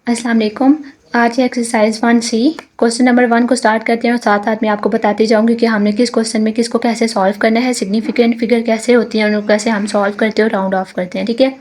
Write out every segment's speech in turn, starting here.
अस्सलाम वालेकुम। आज एक्सरसाइज 1C क्वेश्चन नंबर 1 को स्टार्ट करते हैं और साथ साथ मैं आपको बताती जाऊंगी कि हमने किस क्वेश्चन में किसको कैसे सॉल्व करना है, सिग्निफिकेंट फिगर कैसे होती हैं, उनको कैसे हम सॉल्व करते हैं और राउंड ऑफ करते हैं। ठीक है,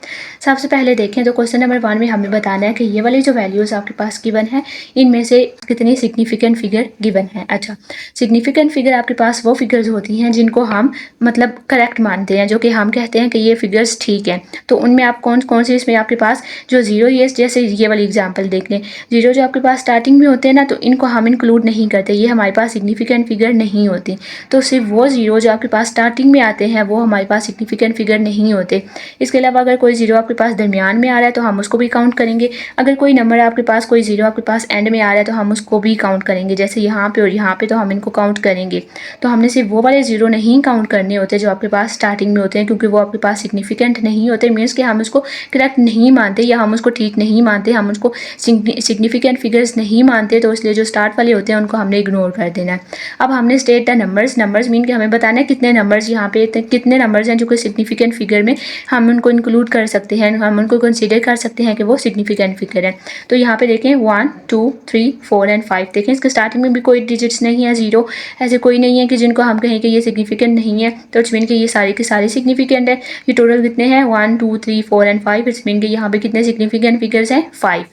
सबसे पहले देखें तो क्वेश्चन नंबर 1 में हमें बताना है कि ये वाली जो वैल्यूज़ आपके पास गिवन है इनमें से कितनी सिग्निफिकेंट फिगर गिवन है। अच्छा, सिग्निफिकेंट फिगर आपके पास वो फिगर्स होती हैं जिनको हम मतलब करेक्ट मानते हैं, जो कि हम कहते हैं कि ये फिगर्स ठीक है। तो उनमें आप कौन कौन से इसमें आपके पास जो जीरो, ये जैसे ये वाली एग्जाम्पल देख लें, जीरो जो आपके पास स्टार्टिंग में होते हैं ना, तो इनको हम इंक्लूड नहीं करते, ये हमारे पास सिग्निफिकेंट फिगर नहीं होती। तो सिर्फ वो जीरो जो आपके पास स्टार्टिंग में आते हैं वो हमारे पास सिग्निफिकेंट फिगर नहीं होते। इसके अलावा अगर कोई जीरो आपके पास दरमियान में आ रहा है तो हम उसको भी काउंट करेंगे। अगर कोई नंबर आपके पास, कोई जीरो आपके पास एंड में आ रहा है तो हम उसको भी काउंट करेंगे, जैसे यहाँ पे और यहाँ पे, तो हम इनको काउंट करेंगे। तो हमने सिर्फ वो वाले जीरो नहीं काउंट करने होते जो आपके पास स्टार्टिंग में होते हैं, क्योंकि वो आपके पास सिग्निफिकेंट नहीं होते। मीन्स कि हम उसको करेक्ट नहीं मानते या हम उसको ठीक नहीं मानते, हम उसको सिग्निफिकेंट फिगर्स नहीं मानते, तो इसलिए जो स्टार्ट वाले होते हैं उनको हमने इग्नोर कर देना है। अब हमने state the numbers, numbers mean कि हमें बताना है कितने नंबर्स यहाँ पे, कितने नंबर्स हैं जो कि सिग्निफिकेंट फिगर में हम उनको इंक्लूड कर सकते हैं, हम उनको कंसीडर कर सकते हैं कि वो सिग्निफिकेंट फिगर है। तो यहाँ पे देखें 1 2 3 4 एंड 5, देखें इसके स्टार्टिंग में भी कोई डिजिट्स नहीं है, जीरो ऐसे कोई नहीं है कि जिनको हम कहें कि ये सिग्निफिकेंट नहीं है। तो इट्स मीन कि ये सारे के सारे सिग्निफिकेंट है। ये टोटल कितने हैं 1 2 3 4 एंड 5, इट्स मीन कि यहाँ पे कितने सिग्निफिकेंट फिगर्स हैं 5।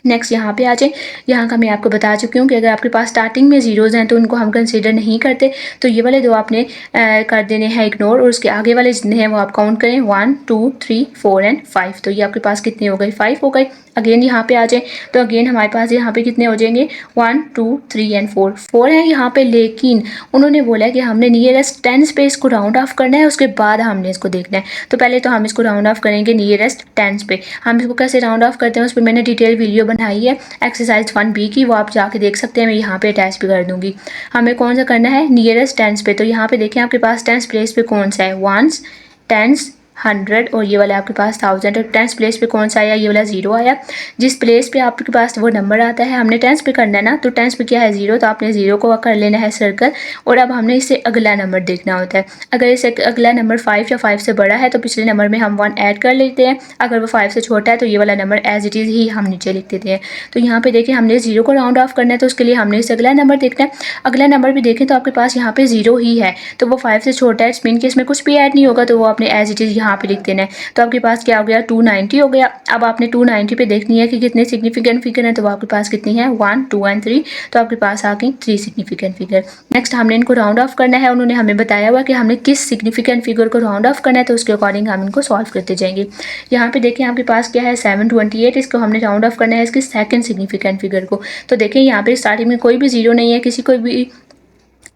नेक्स्ट यहाँ पे आ जाए, यहाँ का मैं आपको बता चुकी हूँ कि अगर आपके पास स्टार्टिंग में जीरोज़ हैं तो उनको हम कंसीडर नहीं करते। तो ये वाले दो आपने कर देने हैं इग्नोर, और उसके आगे वाले जितने हैं वो आप काउंट करें 1 2 3 4 एंड 5। तो ये आपके पास कितने हो गए 5 हो गए। अगेन यहाँ पे आ जाए तो अगेन हमारे पास यहाँ पे कितने हो जाएंगे 1 2 3 एंड 4 है यहाँ पे। लेकिन उन्होंने बोला है कि हमने नियरेस्ट 10 पे इसको राउंड ऑफ करना है, उसके बाद हमने इसको देखना है। तो पहले तो हम इसको राउंड ऑफ करेंगे नियरेस्ट 10 पे। हम इसको कैसे राउंड ऑफ करते हैं उस पर मैंने डिटेल वीडियो बनाई है एक्सरसाइज 1B की, वो आप जाके देख सकते हैं, मैं यहाँ पे अटैच भी कर दूंगी। हमें कौन सा करना है नियरेस्ट 10 पे। तो यहाँ पे देखें आपके पास 10 प्लेस पे कौन सा है, वंस, टेंस, 100 और ये वाला आपके पास 1000। और 10 प्लेस पे कौन सा आया, ये वाला जीरो आया। जिस प्लेस पे आपके पास वो नंबर आता है, हमने 10 पे करना है ना, तो 10 पे क्या है जीरो, तो आपने जीरो को कर लेना है सर्कल। और अब हमने इससे अगला नंबर देखना होता है। अगर इससे अगला नंबर 5 या 5 से बड़ा है तो पिछले नंबर में हम 1 ऐड कर लेते हैं। अगर वो 5 से छोटा है तो ये वाला नंबर एज इट इज़ ही हम नीचे लिख देते हैं। तो यहाँ पे देखें हमने जीरो को राउंड ऑफ करना है, तो उसके लिए हमने इससे अगला नंबर देखना है। अगला नंबर भी देखें तो आपके पास यहाँ पे जीरो ही है, तो वो 5 से छोटा है, इट्स मीन कि इसमें कुछ भी ऐड नहीं होगा, तो वो आपने एज इट इज़ यहाँ पे लिख देना है। तो आपके पास क्या हो गया 290 हो गया। अब आपने 290 पे देखनी है कि कितने सिग्निफिकेंट फिगर हैं, तो वो आपके पास कितनी है 1 2 एंड 3, तो आपके पास आ गई 3 सिग्निफिकेंट फिगर। नेक्स्ट हमने इनको राउंड ऑफ करना है, उन्होंने हमें बताया हुआ कि हमने किस सिग्निफिकेंट फिगर को राउंड ऑफ करना है, तो उसके अकॉर्डिंग हम इनको सॉल्व करते जाएंगे। यहाँ पे देखें आपके पास क्या है 728, इसको हमने राउंड ऑफ करना है इसके सेकंड सिग्निफिकेंट फिगर को। तो देखें यहाँ पे स्टार्टिंग में कोई भी जीरो नहीं है, किसी को भी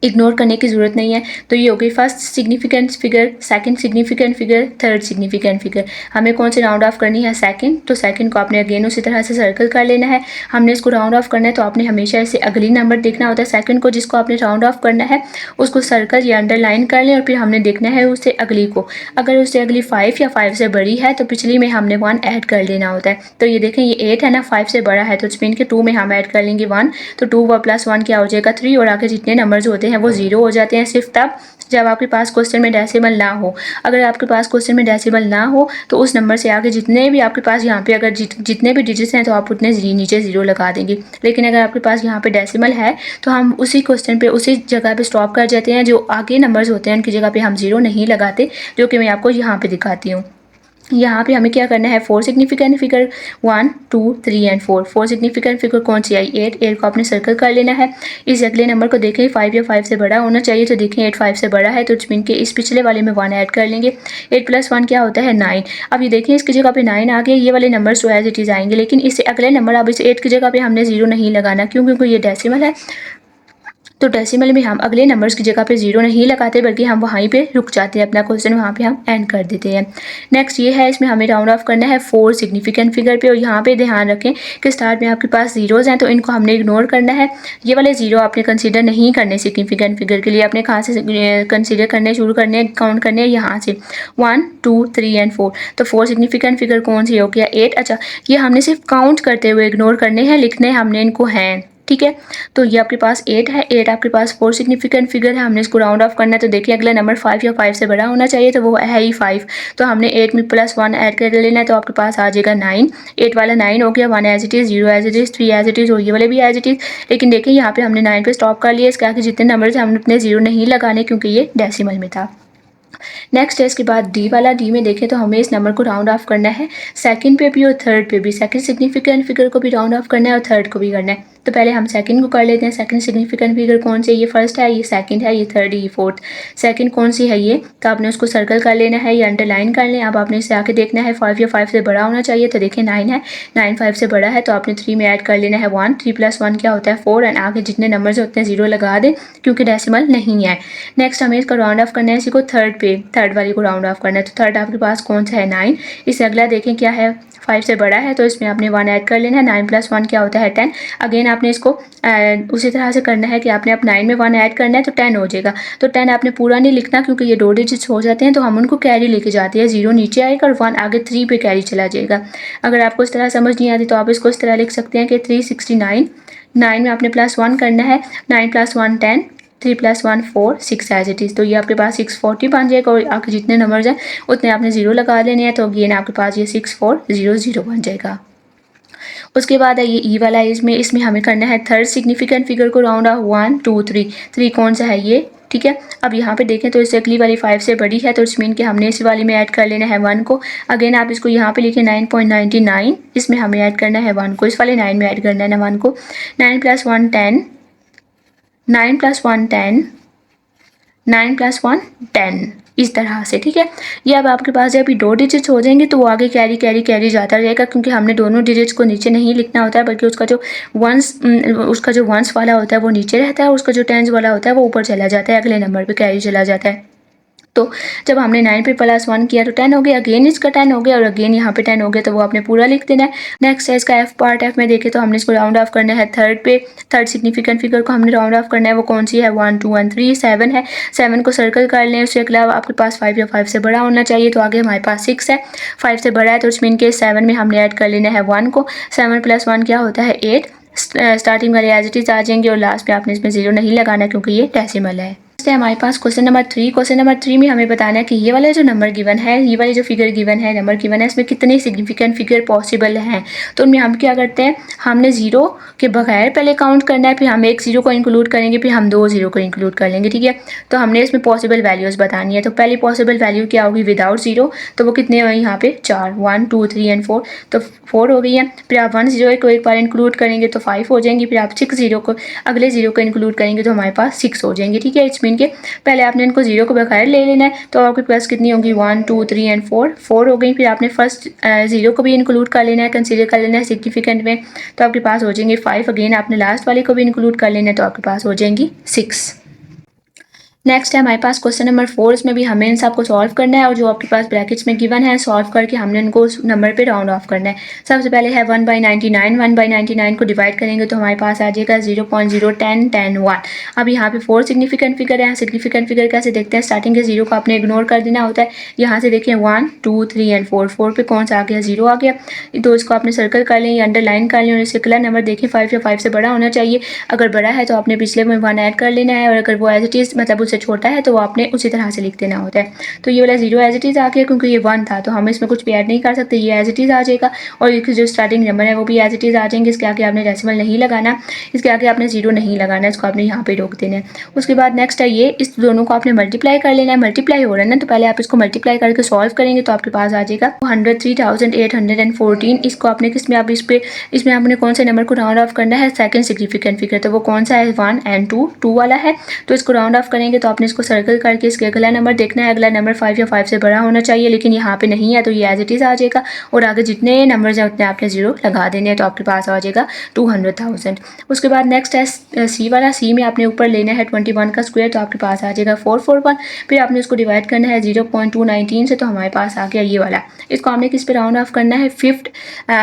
इग्नोर करने की ज़रूरत नहीं है। तो ये हो गई first significant figure, second significant figure, third significant figure. हमें कौन से राउंड ऑफ करनी है सेकंड, तो सेकंड को आपने अगेन उसी तरह से सर्कल कर लेना है। हमने इसको राउंड ऑफ करना है तो आपने हमेशा इसे अगली नंबर देखना होता है। सेकंड को जिसको आपने राउंड ऑफ करना है उसको सर्कल या अंडरलाइन कर लें, और फिर हमने देखना है उससे अगली को। अगर उससे अगली 5 या 5 से बड़ी है तो पिछली में हमने 1 ऐड कर लेना होता है। तो ये देखें ये 8 है ना, 5 से बड़ा है, तो स्पिन के 2 में हम ऐड कर लेंगे 1, तो 2 व प्लस 1 क्या हो जाएगा 3, और आगे जितने नंबर्स होते हैं वो जीरो हो जाते हैं सिर्फ तब जब आपके पास क्वेश्चन में डेसिमल ना हो। अगर आपके पास क्वेश्चन में डेसिमल ना हो तो उस नंबर से आगे जितने भी आपके पास यहाँ पे अगर जितने भी डिजिट्स हैं तो आप उतने नीचे जीरो लगा देंगे। लेकिन अगर आपके पास यहाँ पे डेसिमल है तो हम उसी क्वेश्चन पे उसी जगह पे स्टॉप कर जाते हैं, जो आगे नंबर्स होते हैं उनकी जगह पे हम जीरो नहीं लगाते, जो कि मैं आपको यहाँ पे दिखाती हूँ। यहाँ पे हमें क्या करना है 4 significant figure 1 2 3 and 4 significant figure कौन सी आई 8 को आपने सर्कल कर लेना है। इस अगले नंबर को देखें 5 या 5 से बड़ा होना चाहिए, तो देखें 8 5 से बड़ा है, तो इट्स मीन के इस पिछले वाले में 1 ऐड कर लेंगे। 8 प्लस 1 क्या होता है 9। अब ये देखें इसकी जगह पे 9 आ गए, ये वाले नंबर्स तो एज इट इज़ आएंगे, लेकिन इससे अगले नंबर अब इस 8 की जगह पे हमने जीरो नहीं लगाना, क्यों, क्योंकि ये डेसिमल है। तो डेसिमल में हम अगले नंबर्स की जगह पे जीरो नहीं लगाते, बल्कि हम वहीं पे रुक जाते हैं, अपना क्वेश्चन वहाँ पे हम एंड कर देते हैं। नेक्स्ट ये है, इसमें हमें राउंड ऑफ करना है 4 सिग्निफिकेंट फिगर पे, और यहाँ पे ध्यान रखें कि स्टार्ट में आपके पास जीरोज़ हैं तो इनको हमने इग्नोर करना है। ये वाले जीरो आपने कंसिडर नहीं करने सिग्निफिकेंट फिगर के लिए, आपने कहाँ से कंसिडर करने शुरू करने काउंट करने हैं यहाँ से 1 2 3 एंड 4। तो 4 सिग्निफिकेंट फिगर कौन सी हो गया 8। अच्छा, ये हमने सिर्फ काउंट करते हुए इग्नोर करने हैं, लिखने हमने इनको हैं ठीक है। तो ये आपके पास 8 है, 8 आपके पास 4 सिग्निफिकेंट फिगर है, हमने इसको राउंड ऑफ करना है। तो देखिए अगला नंबर 5 या 5 से बड़ा होना चाहिए, तो वो है ही 5। तो हमने 8 में +1 ऐड कर लेना है, तो आपके पास आ जाएगा 9। 8 वाला 9 हो गया, 1 as it is, 0 as it is, 3 as it is और ये वाले भी एज इट इज़। लेकिन देखिए यहाँ पे हमने 9 पे स्टॉप कर लिया, इसके आगे जितने नंबर थे हमने उतने 0 नहीं लगाने क्योंकि ये डेसिमल में था। नेक्स्ट है इसके बाद डी वाला। डी में देखें तो हमें इस नंबर को राउंड ऑफ करना है, सेकंड पे भी और थर्ड पे भी। सेकंड सिग्निफिकेंट फिगर को भी राउंड ऑफ करना है और थर्ड को भी करना है। तो पहले हम सेकंड को कर लेते हैं। सेकंड सिग्निफिकेंट फिगर कौन सी है? ये फर्स्ट है, ये सेकंड है, ये थर्ड है, ये फोर्थ। सेकंड कौन सी है ये? तो आपने उसको सर्कल कर लेना है, ये अंडरलाइन कर लें। अब आपने इसे आके देखना है 5 या 5 से बड़ा होना चाहिए। तो देखिए 9 है, 9 5 से बड़ा है, तो आपने 3 में ऐड कर लेना है 1। 3 + 1 क्या होता है 4, एंड आगे जितने नंबर है उतने 0 लगा दें क्योंकि डेसिमल नहीं है। नेक्स्ट हमें इसका राउंड ऑफ करना है, इसी को थर्ड पे, थर्ड वाली को राउंड ऑफ करना है। तो थर्ड आपके पास कौन सा है? 9। इससे अगला देखें क्या है, 5 से बड़ा है, तो इसमें आपने 1 ऐड कर लेना है। 9 + 1 क्या होता है 10। अगेन आपने इसको उसी तरह से करना है कि आपने अब 9 में 1 ऐड करना है तो 10 हो जाएगा। तो 10 आपने पूरा नहीं लिखना क्योंकि ये 2 डिजिट्स हो जाते हैं तो हम उनको कैरी लेके जाते हैं। 0 नीचे आएगा और 1 आगे 3 पे कैरी चला जाएगा। अगर आपको इस तरह समझ नहीं आती तो आप इसको इस तरह लिख सकते हैं कि 369, 9 में आपने +1 करना है, 9 + 1 10, 3 + 1 4, 6 एज इट इज़। तो ये आपके पास 640 बन जाएगा और आपके जितने नंबर्स हैं उतने आपने 0 लगा देने हैं। तो अगेन आपके पास ये 6400 बन जाएगा। उसके बाद है ये ई वाला। इसमें हमें करना है थर्ड सिग्निफिकेंट फिगर को राउंड ऑफ 1 2 3। 3 कौन सा है ये? ठीक है। अब यहाँ पे देखें तो इससे अगली वाली 5 से बड़ी है, तो इट्स मीन कि हमने इस वाली में ऐड कर लेना है 1 को। अगेन आप इसको यहाँ पे लिखें 9.99, इसमें हमें ऐड करना है 1 को, इस वाले 9 में ऐड करना है ना 1 को। 9 + 1 10, 9 + 1 10, 9 + 1 10, इस तरह से। ठीक है। ये अब आपके पास जब अभी 2 डिजिट्स हो जाएंगे तो वो आगे कैरी कैरी कैरी जाता रहेगा क्योंकि हमने दोनों डिजिट्स को नीचे नहीं लिखना होता है, बल्कि उसका जो वंस वाला होता है वो नीचे रहता है, उसका जो टेंस वाला होता है वो ऊपर चला जाता है, अगले नंबर पे कैरी चला जाता है। तो जब हमने 9 पे +1 किया तो 10 हो गया, अगेन इसका 10 हो गया और अगेन यहाँ पे 10 हो गया, तो वो आपने पूरा लिख देना है। नेक्स्ट है इसका एफ पार्ट। एफ में देखें तो हमने इसको राउंड ऑफ करना है थर्ड पे। थर्ड सिग्निफिकेंट फिगर को हमने राउंड ऑफ करना है, वो कौन सी है? 1 2 1 3 7 है। 7 को सर्कल कर लें। उसके अलावा आपके पास 5 या 5 से बड़ा होना चाहिए, तो आगे हमारे पास 6 है। 5 से बड़ा है तो उसमें इनके 7 में हमने ऐड कर लेना है 1 को। 7 + 1 क्या होता है 8। स्टार्टिंग वाले एज इट इज आ जाएंगे और लास्ट में आपने इसमें 0 नहीं लगाना क्योंकि ये डेसिमल है। हमारे पास क्वेश्चन नंबर 3। क्वेश्चन नंबर 3 में हमें बताना है कि ये वाला जो नंबर गिवन है, ये वाली जो फिगर गिवन है, नंबर गिवन है, इसमें कितने सिग्निफिकेंट फिगर पॉसिबल हैं। तो उनमें हम क्या करते हैं, हमने 0 के बगैर पहले काउंट करना है, फिर हम एक 0 को इंक्लूड करेंगे, फिर हम 2 0 को इंक्लूड कर लेंगे। ठीक है। तो हमने इसमें पॉसिबल वैल्यूज़ बतानी है। तो पहली पॉसिबल वैल्यू क्या होगी विदाउट 0, तो वो कितने हैं यहाँ पे 4, 1 2 3 एंड 4, तो 4 हो गई है। फिर आप 1 0 को एक बार इंक्लूड करेंगे तो 5 हो जाएंगी। फिर आप 6 0 को अगले 0 को इंक्लूड करेंगे तो हमारे पास 6 हो जाएंगे। ठीक है। इट्स मीन के पहले आपने इनको 0 को बगैर ले लेना है, तो आपके पास कितनी होगी 1 2 3 एंड 4, 4 हो गई। फिर आपने फर्स्ट 0 को भी इंक्लूड कर लेना है, कंसीडर कर लेना है सिग्निफिकेंट में, तो आपके पास हो जाएंगे 5। अगेन आपने लास्ट वाले को भी इंक्लूड कर लेना है, तो आपके पास हो जाएंगी 6। नेक्स्ट है हमारे पास क्वेश्चन नंबर 4। इसमें भी हमें इन सबको सॉल्व करना है और जो आपके पास ब्रैकेट्स में गिवन है सॉल्व करके हमने इनको उस नंबर पे राउंड ऑफ करना है। सबसे पहले है 1/99। 1/99 को डिवाइड करेंगे तो हमारे पास आ जाएगा 0.010 10 1। अब यहाँ पे 4 सिग्निफिकेंट फिगर है। सिग्निफिकेंट फिगर कैसे देखते हैं, स्टार्टिंग के 0 को आपने इग्नोर कर देना होता है। यहाँ से देखिए 1 2 3 एंड 4, 4 पे कौन सा आ गया 0 आ गया, तो इसको आपने सर्कल कर लें, अंडरलाइन कर लें और इससे अगला नंबर देखिए 5 या 5 से बड़ा होना चाहिए। अगर बड़ा है तो आपने पिछले में 1 ऐड कर लेना है और अगर वो एज इट इज़ मतलब उससे छोटा है तो वो आपने उसी तरह से लिख देना होता है। तो ये वाला 0 एज इट इज़ आ गया क्योंकि ये 1 था, तो हम इसमें कुछ भी ऐड नहीं कर सकते, ये एज इट इज़ आ जाएगा। और इसके जो स्टार्टिंग नंबर है वो भी एज इट इज़ आ जाएंगे। इसके आगे आपने डेसिमल नहीं लगाना, इसके आगे आपने 0 नहीं लगाना, इसको आपने यहाँ पे रोक देना है। उसके बाद नेक्स्ट है ये, इस दोनों को आपने मल्टीप्लाई कर लेना है। मल्टीप्लाई हो रहा है ना, तो पहले आप इसको मल्टीप्लाई करके सॉल्व करेंगे तो आपके पास आ जाएगा 103,814। इसको आपने किसमें, आप इसमें आपने कौन से नंबर को राउंड ऑफ करना है, सेकंड सिग्निफिकेंट फिगर, तो वो कौन सा है 1 एंड 2, 2 वाला है। तो इसको राउंड ऑफ करेंगे तो आपने इसको सर्कल करके इसके अगला नंबर देखना है। अगला नंबर 5 या 5 से बड़ा होना चाहिए, लेकिन यहाँ पे नहीं है तो ये एज इट इज़ आ जाएगा और आगे जितने नंबर्स हैं उतने आपने 0 लगा देने हैं, तो आपके पास आ जाएगा 200,000। उसके बाद नेक्स्ट है सी वाला। सी में आपने ऊपर लेना है 21 का स्क्वायर, तो आपके पास आ जाएगा 441। फिर आपने उसको डिवाइड करना है 0.219 से, तो हमारे पास आ गया ये वाला। इसको हमने किस पे राउंड ऑफ करना है, फिफ्थ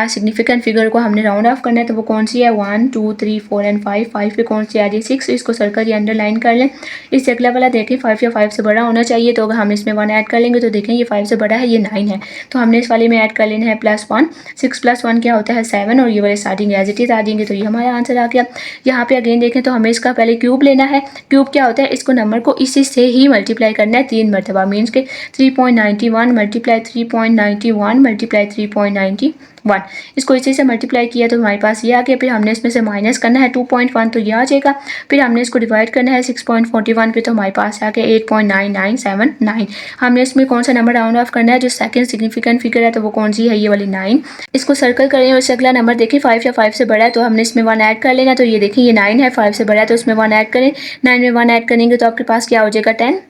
सिग्निफिकेंट फिगर को हमने राउंड ऑफ करना है, तो वो कौन सी है 1 2 3 4 एंड 5। 5 पे कौन सी आ रही है 6, इसको सर्कल या अंडरलाइन कर लें। इससे अगला अगला वाला देखें 5 या 5 से बड़ा होना चाहिए, तो अगर हम इसमें 1 ऐड कर लेंगे तो देखें ये 5 से बड़ा है, ये 9 है, तो हमने इस वाले में ऐड कर लेना है +1। 6 + 1 क्या होता है 7, और ये वाले स्टार्टिंग एज इट इज आ जाएंगे, तो ये हमारा आंसर आ गया। यहाँ पे अगेन देखें तो हमें इसका पहले क्यूब लेना है। क्यूब क्या होता है, इसको नंबर को इसी से ही मल्टीप्लाई करना है 3 मरतबा, मीन्स के 3.91 मल्टीप्लाई 3.91 मल्टीप्लाई 3.91, इसको इसी से मल्टीप्लाई किया तो हमारे पास ये आ गया। फिर हमने इसमें से माइनस करना है 2.1, तो ये आ जाएगा। फिर हमने इसको डिवाइड करना है 6.41 पे, तो हमारे पास आ गया 8.9979। हमने इसमें कौन सा नंबर राउंड ऑफ करना है, जो सेकंड सिग्निफिकेंट फिगर है तो वो कौन सी है, ये वाली 9। इसको सर्कल करें और इससे अगला नंबर देखें 5 या 5 से बड़ा है, तो हमने इसमें 1 ऐड कर लेना। तो ये देखें ये 9 है, 5 से बड़ा है तो उसमें 1 ऐड करें। 9 में 1 ऐड करेंगे तो आपके पास क्या हो जाएगा 10।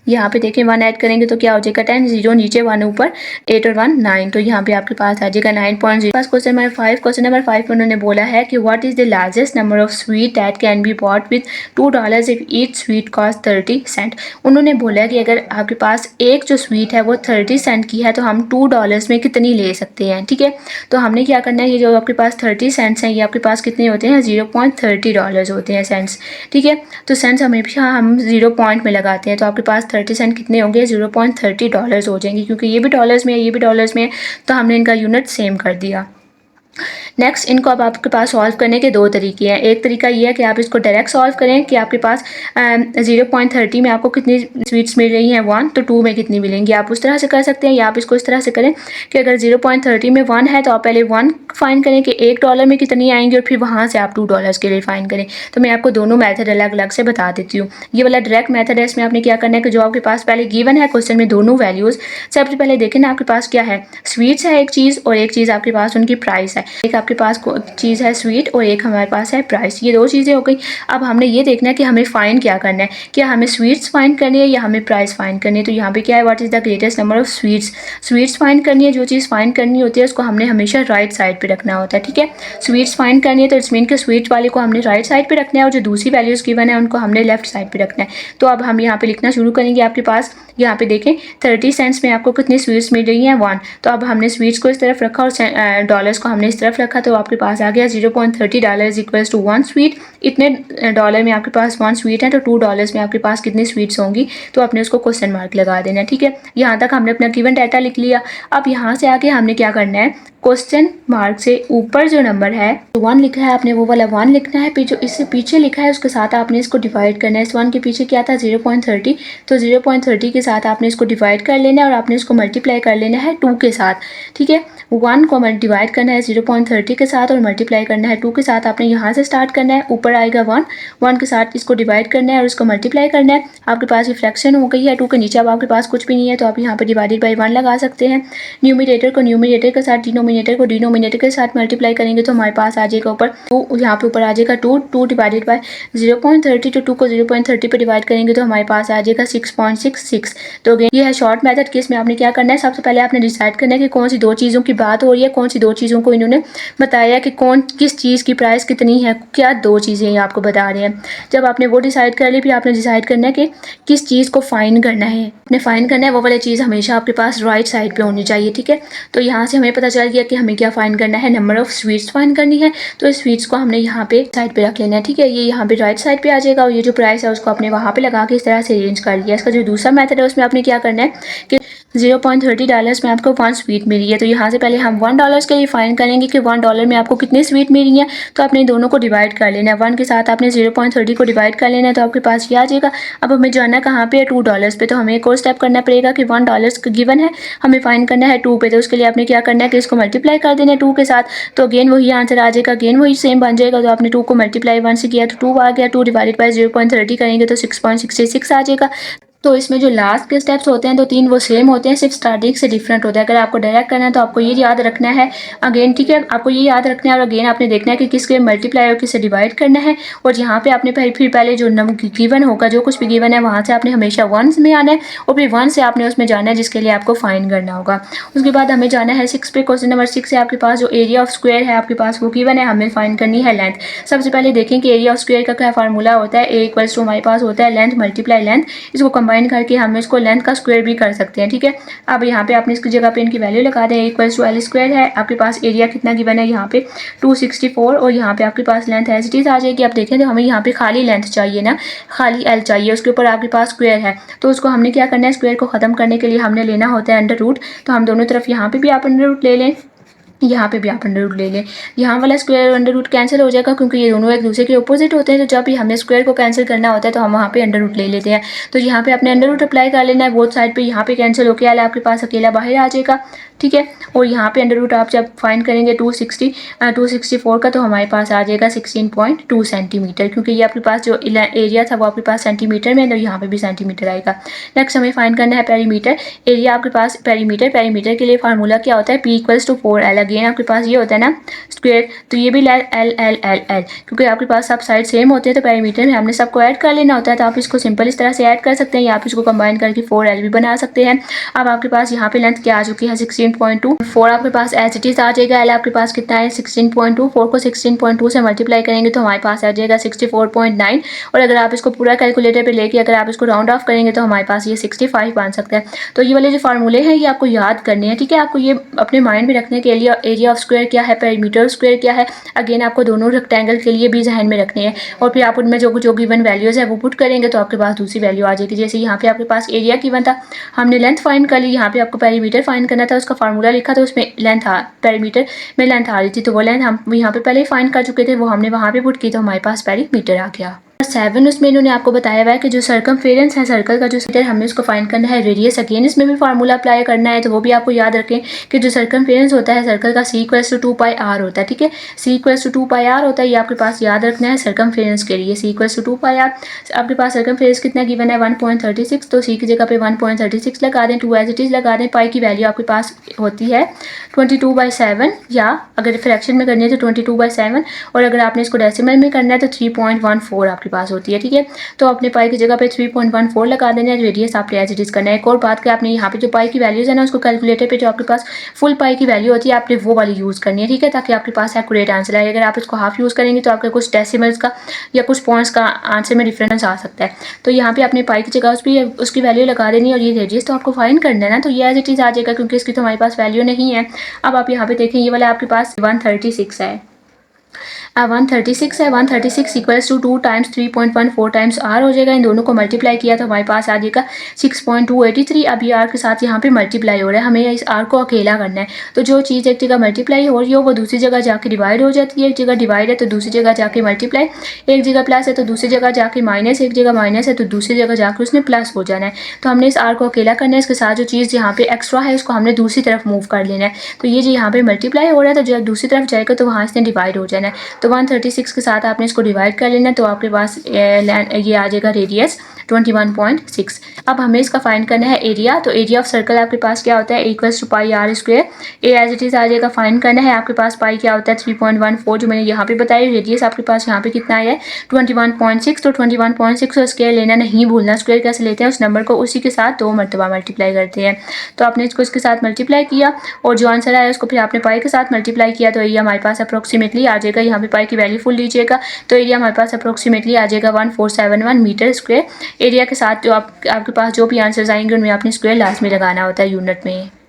यहाँ पे देखें 1 ऐड करेंगे तो क्या हो जाएगा 10, 0 नीचे 1 ऊपर, 8 और 1 9, तो यहाँ पे आपके पास आ जाएगा 9.0। क्वेश्चन नंबर 5, क्वेश्चन नंबर 5 में उन्होंने बोला है कि what is the largest number of sweet that can be bought with $2 if each sweet cost 30 cent. उन्होंने बोला कि अगर आपके पास एक जो स्वीट है वो 30 सेंट की है तो हम $2 में कितनी ले सकते हैं, ठीक है। तो हमने क्या करना है, ये जो आपके पास 30 सेंट्स हैं ये आपके पास कितने होते हैं, $0.30 होते हैं सेंट्स, ठीक है। तो सेंट्स हमेशा हम 0 पॉइंट में लगाते हैं, तो आपके पास 30 सेंट कितने होंगे, $0.30 हो जाएंगे, क्योंकि ये भी डॉलर्स में है ये भी डॉलर्स में है, तो हमने इनका यूनिट सेम कर दिया। नेक्स्ट, इनको अब आपके पास सॉल्व करने के दो तरीके हैं। एक तरीका ये है कि आप इसको डायरेक्ट सॉल्व करें कि आपके पास 0.30 में आपको कितनी स्वीट्स मिल रही हैं 1, तो 2 में कितनी मिलेंगी, आप उस तरह से कर सकते हैं। या आप इसको इस तरह से करें कि अगर 0.30 में 1 है तो आप पहले 1 फाइंड करें कि $1 में कितनी आएंगी, और फिर वहाँ से आप $2 के लिए फाइंड करें। तो मैं आपको दोनों मेथड अलग अलग से बता देती हूँ। ये वाला डायरेक्ट मेथड है, इसमें आपने क्या करना है कि जो आपके पास पहले गिवन है क्वेश्चन में दोनों वैल्यूज़, सबसे पहले देखें ना आपके पास क्या है, स्वीट्स है एक चीज़ और एक चीज़ आपके पास उनकी प्राइस है। एक आपके पास चीज़ है स्वीट और एक हमारे पास है प्राइस, ये दो चीज़ें हो गई। अब हमने ये देखना है कि हमें फाइंड क्या करना है, क्या हमें स्वीट्स फाइंड करनी है या हमें प्राइस फाइंड करनी है। तो यहाँ पे क्या है, what is the greatest number of sweets find करनी है। जो चीज़ फाइंड करनी होती है उसको हमने हमेशा राइट साइड पे रखना होता है, ठीक है। स्वीट्स फाइंड करनी है तो इट्स मीन के स्वीट वाले को हमने राइट साइड पे रखना है और जो दूसरी वैल्यूज़ गिवन है उनको हमने लेफ्ट साइड पे रखना है। तो अब हम यहाँ पे लिखना शुरू करेंगे। आपके पास यहाँ पे देखें 30 सेंट्स में आपको कितनी स्वीट्स मिल रही हैं 1, तो अब हमने स्वीट्स को इस तरफ रखा और डॉलर्स को हमने इस तरफ रखा, तो आपके पास आ गया $0.30 इक्वल्स टू 1 स्वीट। इतने डॉलर में आपके पास 1 स्वीट है, तो $2 में आपके पास कितनी स्वीट्स होंगी, तो आपने उसको क्वेश्चन मार्क लगा देना, ठीक है। यहाँ तक हमने अपना गिवन डाटा लिख लिया। अब यहाँ से आके हमने क्या करना है, क्वेश्चन मार्क से ऊपर जो नंबर है 1 लिखा है आपने वो वाला 1 लिखना है, फिर जो इससे पीछे लिखा है उसके साथ आपने इसको डिवाइड करना है। इस 1 के पीछे क्या था 0.30, तो 0.30 के साथ आपने इसको डिवाइड कर लेना है और आपने इसको मल्टीप्लाई कर लेना है 2 के साथ, ठीक है। 1 को डिवाइड करना है 0.30 के साथ और मल्टीप्लाई करना है 2 के साथ। आपने यहाँ से स्टार्ट करना है, ऊपर आएगा 1 के साथ इसको डिवाइड करना है और इसको मल्टीप्लाई करना है। आपके पास ये फ्रैक्शन हो गई है 2 के नीचे, अब आपके पास कुछ भी नहीं है तो आप यहाँ पे डिवाइडेड बाई 1 लगा सकते हैं। न्यूमिनेटर को न्यूमिनेटर के साथ, डिनोमिनेटर को डिनोमिनेटर के साथ मल्टीप्लाई करेंगे तो हमारे पास आ जाएगा ऊपर 2, यहाँ पे ऊपर आ जाएगा 2 डिवाइडेड बाय 0.30, तो 2 को 0.30 पे डिवाइड करेंगे तो हमारे पास आ जाएगा 6.66। तो अगेन ये है शॉर्ट मेथड कि इसमें आपने क्या करना है, सबसे पहले आपने डिसाइड करना है कि कौन सी दो चीज़ों की बात हो रही है, कौन सी दो चीज़ों को इन्होंने बताया कि कौन किस चीज़ की प्राइस कितनी है, क्या दो चीज़ें ये आपको बता रहे हैं। जब आपने वो डिसाइड कर ली फिर आपने डिसाइड करना है कि किस चीज़ को फाइंड करना है। आपने फाइंड करना है वो वाली चीज़ हमेशा आपके पास राइट साइड पे होनी चाहिए, ठीक है। तो यहाँ से हमें पता चल गया कि हमें क्या फाइंड करना है, नंबर ऑफ स्वीट्स फाइंड करनी है। तो इस स्वीट्स को हमने यहाँ पे साइड पे रख लेना है, ठीक है। ये यहाँ पे राइट साइड पे आ जाएगा और ये जो प्राइस है उसको आपने वहाँ पे लगा के इस तरह से अरेंज कर लिया। इसका जो दूसरा मेथड है उसमें आपने क्या करना है कि $0.30 में आपको 1 स्वीट मिली है, तो यहाँ से पहले हम $1 के लिए फाइंड करेंगे कि $1 में आपको कितनी स्वीट मिली है। तो आपने दोनों को डिवाइड कर लेना है, 1 के साथ आपने 0.30 को डिवाइड कर लेना है, तो आपके पास ये आ जाएगा। अब हमें जाना कहाँ पे है, $2 पे, तो हमें एक और स्टेप करना पड़ेगा कि $1 गिवन है, हमें फाइंड करना है 2 पे, तो उसके लिए आपने क्या करना है कि इसको मल्टीप्लाई कर देना है 2 के साथ, तो अगेन वही आंसर आ जाएगा, अगेन वही सेम बन जाएगा। तो आपने 2 को मल्टीप्लाई 1 से किया तो 2 आ गया, 2 डिवाइडेड बाय 0.30 करेंगे तो 6.66 आ जाएगा। तो इसमें जो लास्ट के स्टेप्स होते हैं तो 3 वो सेम होते हैं, सिर्फ स्टार्टिंग से डिफरेंट होता है। अगर आपको डायरेक्ट करना है तो आपको ये याद रखना है अगेन, ठीक है, आपको ये याद रखना है और अगेन आपने देखना है कि किसके मल्टीप्लाई और किससे डिवाइड करना है। और यहाँ पे आपने फिर पहले जो नंबर गिवन होगा, जो कुछ भी गिवन है वहाँ से आपने हमेशा 1 में आना है और फिर 1 से आपने उसमें जाना है जिसके लिए आपको फाइंड करना होगा। उसके बाद हमें जाना है 6 पे। क्वेश्चन नंबर 6 है आपके पास जो एरिया ऑफ स्क्वायर है आपके पास वो गिवन है, हमें फाइंड करनी है लेंथ। सबसे पहले देखें कि एरिया ऑफ स्क्वायर का क्या फार्मूला होता है, A = हमारे पास होता है लेंथ मल्टीप्लाई लेंथ, इसको कंबाइन कंबाइन करके हम इसको लेंथ का स्क्वायर भी कर सकते हैं, ठीक है। अब यहाँ पे आपने इसकी जगह पे इनकी वैल्यू लगा दें, इक्वल्स टू एल स्क्वायर है, आपके पास एरिया कितना गिवन है यहाँ पे 264 और यहाँ पे आपके पास लेंथ एज इट इज आ जाएगी। आप देखें तो हमें यहाँ पे खाली लेंथ चाहिए ना, खाली एल चाहिए, उसके ऊपर आपके पास स्क्वायर है, तो उसको हमने क्या करना है, स्क्वायर को खत्म करने के लिए हमने लेना होता है अंडर रूट। तो हम दोनों तरफ यहाँ पे भी आप अंडर रूट ले लें, यहाँ पे भी आप अंडर रूट ले लें। यहाँ वाला स्क्वायर अंडर रूट कैंसिल हो जाएगा क्योंकि ये दोनों एक दूसरे के अपोजिट होते हैं, तो जब भी हमें स्क्वायर को कैंसिल करना होता है तो हम वहाँ पे अंडर रूट ले लेते हैं। तो यहाँ पे अपने अंडर रूट अप्लाई कर लेना है बोथ साइड पे, यहाँ पे कैंसिल होकर आया आपके पास अकेला बाहर आ जाएगा, ठीक है। और यहाँ पे अंडर रूट आप जब फाइंड करेंगे 264 का, तो हमारे पास आ जाएगा 16.2 सेंटीमीटर, क्योंकि ये आपके पास जो एरिया था वो आपके पास सेंटीमीटर में, तो यहाँ पे भी सेंटीमीटर आएगा। नेक्स्ट हमें फाइंड करना है पेरीमीटर एरिया। आपके पास पेरीमीटर के लिए फार्मूला क्या होता है, P = 4L। अगेन आपके पास ये होता है ना स्क्वायर, तो ये भी L L L L L, क्योंकि आपके पास सब साइड सेम होते हैं, तो पेरीमीटर में हमने सबको ऐड कर लेना होता है। तो आप इसको सिंपल इस तरह से ऐड कर सकते हैं, या आप इसको कंबाइन करके 4L भी बना सकते हैं। अब आपके पास यहाँ पे लेंथ क्या आ चुकी है 16.2, 4 आपके पास एज इट इज आ जाएगा। एल आपके पास कितना है 16.2, 4 को 16.2 से मल्टीप्लाई करेंगे तो हमारे पास आ जाएगा 64.9, और अगर आप इसको पूरा कैलकुलेटर पे लेके अगर आप इसको राउंड ऑफ करेंगे तो हमारे पास ये 65 बन सकता है। तो ये वाले जो फार्मूले हैं ये आपको याद करने हैं, ठीक है। आपको ये अपने माइंड में रखने के लिए एरिया ऑफ स्क्वायर क्या है, पेरीमीटर स्क्वायर क्या है, अगेन आपको दोनों रेक्टेंगल के लिए भी जहन में रखने हैं, और फिर आप उनमें जो गिवन वैल्यूज़ है वो पुट करेंगे तो आपके पास दूसरी वैल्यू आ जाएगी। जैसे यहाँ पे आपके पास एरिया गिवन था, हमने लेंथ फाइंड कर ली, यहाँ पे आपको पेरीमीटर फाइंड करना था, उसका फार्मूला लिखा, तो उसमें लेंथ पेरीमीटर में लेंथ आ रही थी, तो वो लेंथ हम यहाँ पे पहले ही फाइंड कर चुके थे, वो हमने वहाँ पे पुट की, तो हमारे पास पेरीमीटर आ गया। 7 उसमें इन्होंने आपको बताया हुआ है कि जो सर्कमफेरेंस है सर्कल का, जो मीटर हमें उसको फाइंड करना है। रेडियस अगेन इसमें भी फार्मूला अप्लाई करना है, तो वो भी आपको याद रखें कि जो सर्कमफेरेंस होता है सर्कल का C = 2πr होता है, ठीक है। C = 2πr होता है, ये आपके पास याद रखना है सर्कमफेरेंस के लिए। C = 2πr, आपके पास सर्कमफेरेंस कितना गिवन है 1.36, तो C की जगह पे 1.36 लगा दें, 2 एज इट इज लगा दें। पाई की वैल्यू आपके पास होती है 22/7, या अगर फ्रैक्शन में करनी है तो 22/7, और अगर आपने इसको डेसिमल में करना है तो 3.14 आपके पास होती है, ठीक है। तो अपने पाई की जगह पे 3.14 लगा देना है। रेडियस आपने एज इट इज करना है। एक और बात कि आपने यहाँ पे जो पाई की वैल्यूज है ना, उसको कैलकुलेटर पे जो आपके पास फुल पाई की वैल्यू होती है आपने वो वाली यूज़ करनी है, ठीक है, ताकि आपके पास एक्यूरेट आंसर आए। अगर आप इसको हाफ यूज़ करेंगे तो आपके कुछ डेसिमल्स का या कुछ पॉइंट्स का आंसर में डिफरेंस आ सकता है। तो यहाँ पे आपने पाई की जगह उसकी वैल्यू लगा देनी है, और ये रेडियस तो आपको फाइंड करना है ना, तो ये एज इट इज आ जाएगा क्योंकि इसकी तो हमारे पास वैल्यू नहीं है। अब आप यहाँ पे देखें ये वाला आपके पास 136 है, 136 है, 136 = 2 × 3.14 टाइम्स r हो जाएगा। इन दोनों को मल्टीप्लाई किया तो हमारे पास आ जाएगा 6.283। अब ये r के साथ यहाँ पे मल्टीप्लाई हो रहा है, हमें इस r को अकेला करना है। तो जो चीज़ एक जगह मल्टीप्लाई हो रही हो वो दूसरी जगह जाके डिवाइड हो जाती है। एक जगह डिवाइड है तो दूसरी जगह जाके मल्टीप्लाई, एक जगह प्लस है तो दूसरी जगह जाके माइनस, एक जगह माइनस है तो दूसरी जगह जाके उसने प्लस हो जाना है। तो हमने इस r को अकेला करना है, इसके साथ जो चीज़ यहाँ पे एक्स्ट्रा है इसको हमने दूसरी तरफ मूव कर लेना है। तो ये जो यहाँ पे मल्टीप्लाई हो रहा है तो जब दूसरी तरफ जाएगा तो वहाँ इसने डिवाइड हो जाना है। तो 136 के साथ आपने इसको डिवाइड कर लेना, तो आपके पास ये आ जाएगा रेडियस 21.6। अब हमें इसका फाइंड करना है एरिया। तो एरिया ऑफ सर्कल आपके पास क्या होता है, = πr²। A as it is आ जाएगा। फाइंड करना है आपके पास पाई क्या होता है 3.14, जो मैंने यहाँ पे बताई। रेडियस आपके पास यहाँ पे कितना आया है 21.6, तो 21.6 और स्क्वायर लेना नहीं भूलना। स्क्वायर कैसे लेते हैं, उस नंबर को उसी के साथ 2 मरतबा मल्टीप्लाई करते हैं। तो आपने इसको इसके साथ मल्टीप्लाई किया और जो आंसर आया उसको फिर आपने पाई के साथ मल्टीप्लाई किया, तो एरिया हमारे पास अप्रोक्सीमेटली आ जाएगा। यहाँ पे पाई की वैल्यू फुल लीजिएगा तो एरिया हमारे पास अप्रोक्सीमेटली आ जाएगा 1471 मीटर स्क्वायर। एरिया के साथ जो आपके पास जो भी आंसर्स आएंगे उनमें आपने स्क्वायर लास्ट में लगाना होता है यूनिट में।